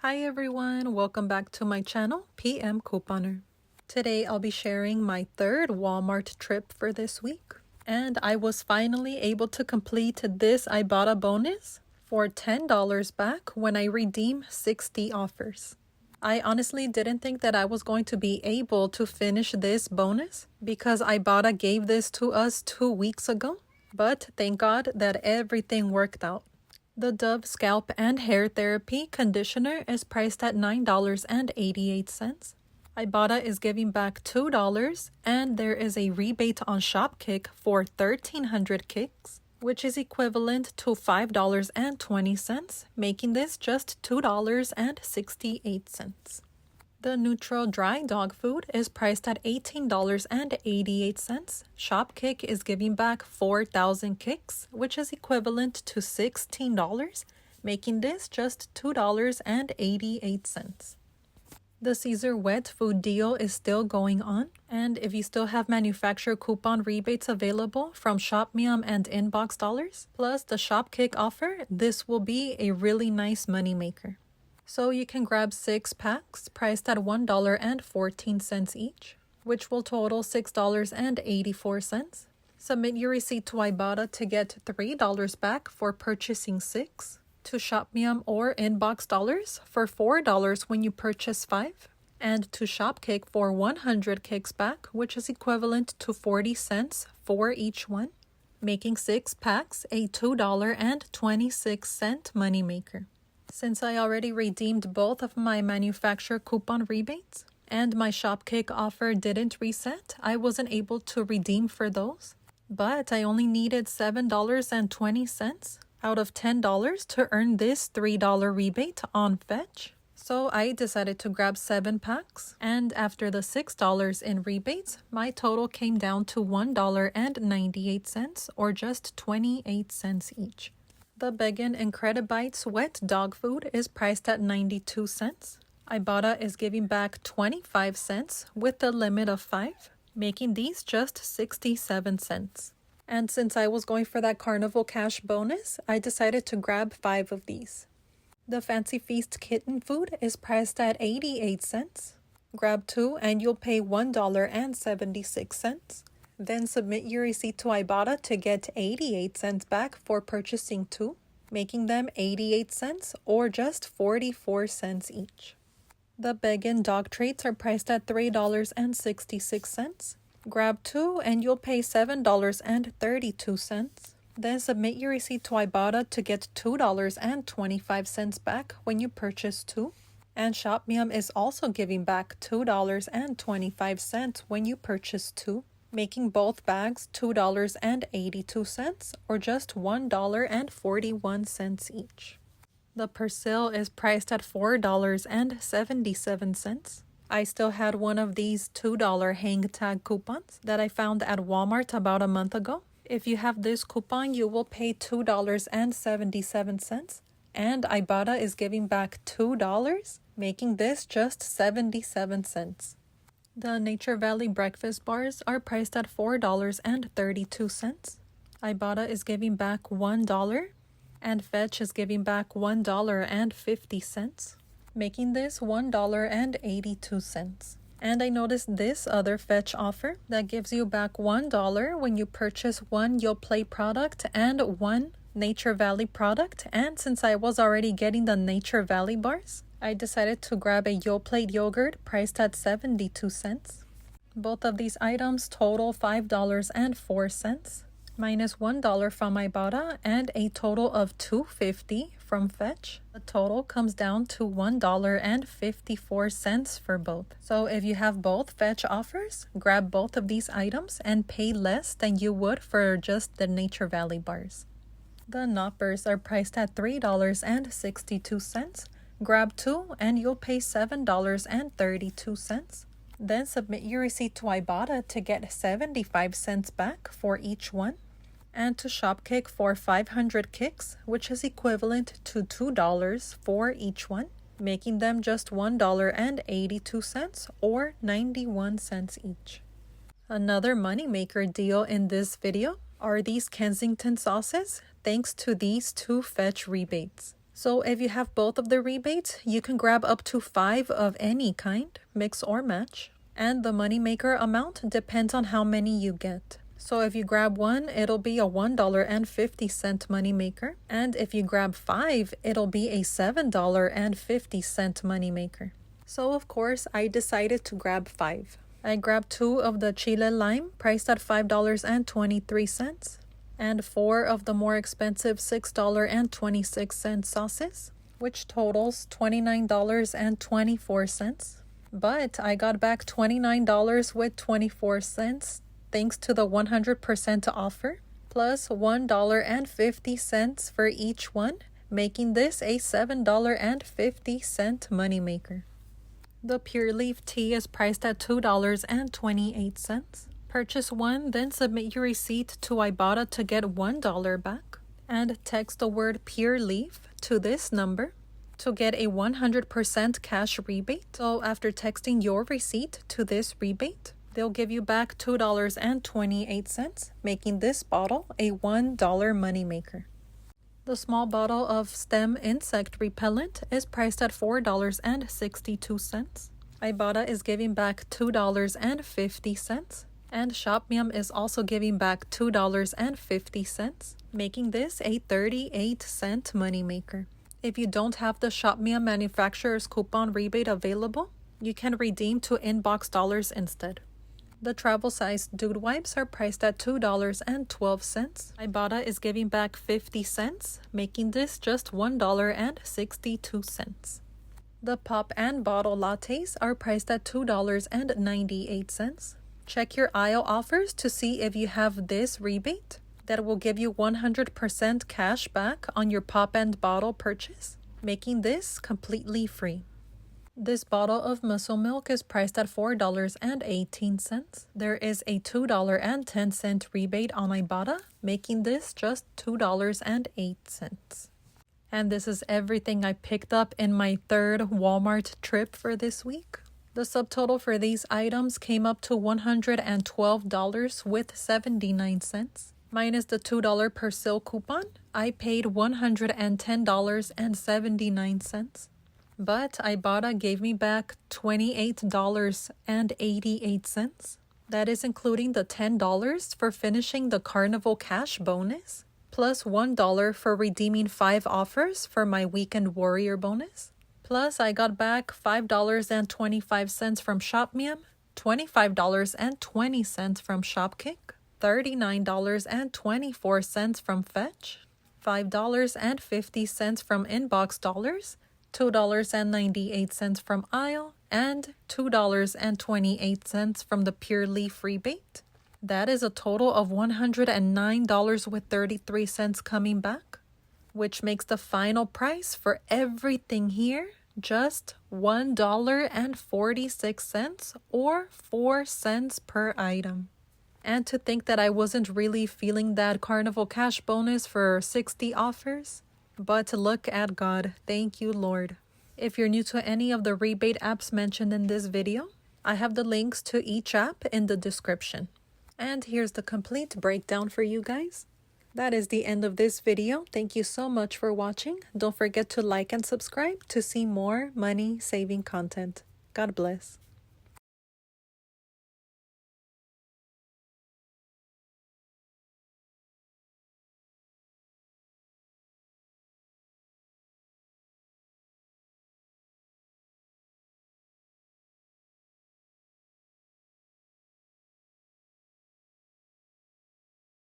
Hi everyone, welcome back to my channel, PM Couponer. Today I'll be sharing my third Walmart trip for this week. And I was finally able to complete this Ibotta bonus for $10 back when I redeem 60 offers. I honestly didn't think that I was going to be able to finish this bonus because Ibotta gave this to us 2 weeks ago. But thank God that everything worked out. The Dove Scalp and Hair Therapy Conditioner is priced at $9.88. Ibotta is giving back $2, and there is a rebate on Shopkick for 1,300 kicks, which is equivalent to $5.20, making this just $2.68. The neutral dry dog food is priced at $18.88. Shopkick is giving back 4,000 kicks, which is equivalent to $16, making this just $2.88. The Caesar wet food deal is still going on, and if you still have manufacturer coupon rebates available from ShopMium and Inbox Dollars, plus the Shopkick offer, this will be a really nice moneymaker. So you can grab 6 packs priced at $1.14 each, which will total $6.84. Submit your receipt to Ibotta to get $3 back for purchasing 6, to ShopMium or Inbox Dollars for $4 when you purchase 5, and to Shopkick for 100 kicks back, which is equivalent to 40 cents for each one, making 6 packs a $2.26 moneymaker. Since I already redeemed both of my manufacturer coupon rebates and my Shopkick offer didn't reset, I wasn't able to redeem for those. But I only needed $7.20 out of $10 to earn this $3 rebate on Fetch. So I decided to grab 7 packs, and after the $6 in rebates, my total came down to $1.98 or just 28 cents each. The Vegan Incredibites wet dog food is priced at 92 cents. Ibotta is giving back 25 cents with a limit of 5, making these just 67 cents. And since I was going for that Carnival Cash bonus, I decided to grab 5 of these. The Fancy Feast kitten food is priced at 88 cents. Grab 2 and you'll pay $1.76. Then submit your receipt to Ibotta to get 88 cents back for purchasing 2, making them 88 cents or just 44 cents each. The vegan dog treats are priced at $3.66. Grab 2 and you'll pay $7.32. Then submit your receipt to Ibotta to get $2.25 back when you purchase 2. And ShopMium is also giving back $2.25 when you purchase 2, making both bags $2.82 or just $1.41 each. The Persil is priced at $4.77. I still had one of these $2 hang tag coupons that I found at Walmart about a month ago. If you have this coupon, you will pay $2.77, and Ibotta is giving back $2, making this just 77 cents. The Nature Valley breakfast bars are priced at $4.32. Ibotta is giving back $1, and Fetch is giving back $1.50, making this $1.82. And I noticed this other Fetch offer that gives you back $1 when you purchase 1 YoPlay product and 1 Nature Valley product. And since I was already getting the Nature Valley bars, I decided to grab a YoPlate yogurt priced at 72 cents. Both of these items total $5.04, minus $1 from Ibotta, and a total of $2.50 from Fetch. The total comes down to $1.54 for both. So if you have both Fetch offers, grab both of these items and pay less than you would for just the Nature Valley bars. The Knoppers are priced at $3.62. Grab 2 and you'll pay $7.32. Then submit your receipt to Ibotta to get 75 cents back for each one, and to Shopkick for 500 kicks, which is equivalent to $2 for each one, making them just $1.82 or 91 cents each. Another moneymaker deal in this video are these Kensington sauces, thanks to these 2 Fetch rebates. So if you have both of the rebates, you can grab up to 5 of any kind, mix or match. And the moneymaker amount depends on how many you get. So if you grab one, it'll be a $1.50 moneymaker. And if you grab 5, it'll be a $7.50 moneymaker. So of course, I decided to grab 5. I grabbed 2 of the Chile Lime, priced at $5.23. And 4 of the more expensive $6.26 sauces, which totals $29.24. But I got back $29 with 24 cents thanks to the 100% offer, plus $1.50 for each one, making this a $7.50 moneymaker. The Pure Leaf tea is priced at $2.28. Purchase one, then submit your receipt to Ibotta to get $1 back. And text the word Pure Leaf to this number to get a 100% cash rebate. So after texting your receipt to this rebate, they'll give you back $2.28, making this bottle a $1 moneymaker. The small bottle of STEM insect repellent is priced at $4.62. Ibotta is giving back $2.50. And Shopmium is also giving back $2.50, making this a 38-cent moneymaker. If you don't have the Shopmium manufacturer's coupon rebate available, you can redeem to inbox dollars instead. The travel-sized dude wipes are priced at $2.12. Ibotta is giving back 50 cents, making this just $1.62. The pop and bottle lattes are priced at $2.98. Check your aisle offers to see if you have this rebate that will give you 100% cash back on your pop and bottle purchase, making this completely free. This bottle of muscle milk is priced at $4.18. There is a $2.10 rebate on Ibotta, making this just $2.08. And this is everything I picked up in my third Walmart trip for this week. The subtotal for these items came up to $112 with 79 cents. Minus the $2 per sale coupon, I paid $110.79. But Ibotta gave me back $28.88. That is including the $10 for finishing the Carnival Cash bonus, plus $1 for redeeming 5 offers for my Weekend Warrior bonus. Plus, I got back $5.25 from Shopmium, $25.20 from Shopkick, $39.24 from Fetch, $5.50 from Inbox Dollars, $2.98 from Aisle, and $2.28 from the Pure Leaf rebate. That is a total of $109 with 33 cents coming back, which makes the final price for everything here just $1.46 or 4 cents per item. And to think that I wasn't really feeling that Carnival Cash bonus for 60 offers. But look at God. Thank you, Lord. If you're new to any of the rebate apps mentioned in this video, I have the links to each app in the description. And here's the complete breakdown for you guys. That is the end of this video. Thank you so much for watching. Don't forget to like and subscribe to see more money-saving content. God bless.